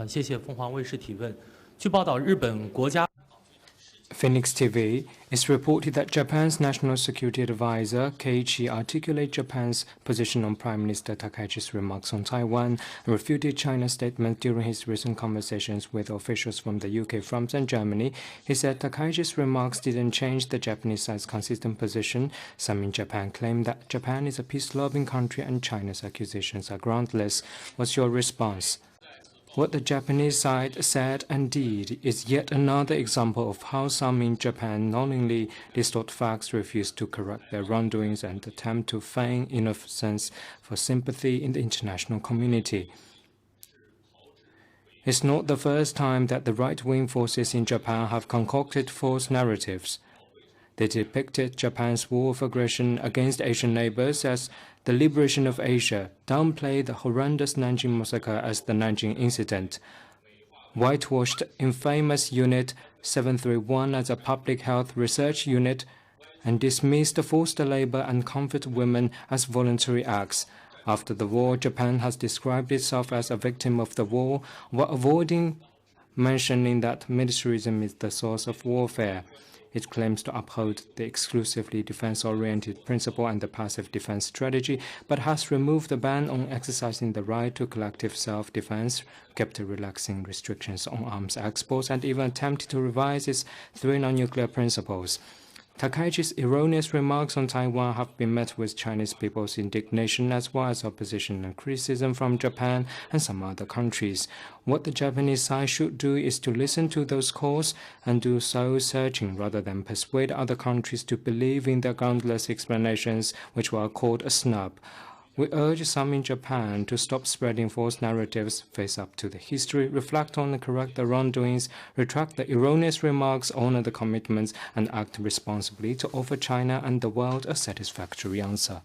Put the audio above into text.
谢谢凤凰卫视提问。据报道，日本国家 Phoenix TV, it's reported that Japan's National Security Advisor, Keiichi, articulated Japan's position on Prime Minister Takaichi's remarks on Taiwan and refuted China's statement during his recent conversations with officials from the UK, France, and Germany. He said Takaichi's remarks didn't change the Japanese side's consistent position. Some in Japan claim that Japan is a peace-loving country and China's accusations are groundless. What's your response? What the Japanese side said and did is yet another example of how some in Japan knowingly distort facts, refuse to correct their wrongdoings, and attempt to feign innocence for sympathy in the international community. It's not the first time that the right-wing forces in Japan have concocted false narratives. They depicted Japan's war of aggression against Asian neighbors as the liberation of Asia, downplayed the horrendous Nanjing massacre as the Nanjing incident, whitewashed infamous Unit 731 as a public health research unit, and dismissed forced labor and comfort women as voluntary acts. After the war, Japan has described itself as a victim of the war, while avoiding mentioning that militarism is the source of warfare. It claims to uphold the exclusively defense-oriented principle and the passive defense strategy, but has removed the ban on exercising the right to collective self-defense, kept relaxing restrictions on arms exports, and even attempted to revise its three non-nuclear principles. Takaichi's erroneous remarks on Taiwan have been met with Chinese people's indignation as well as opposition and criticism from Japan and some other countries. What the Japanese side should do is to listen to those calls and do soul-searching rather than persuade other countries to believe in their groundless explanations, which were called a snub. We urge some in Japan to stop spreading false narratives, face up to the history, reflect on and correct the wrongdoings, retract the erroneous remarks, honor the commitments, and act responsibly to offer China and the world a satisfactory answer.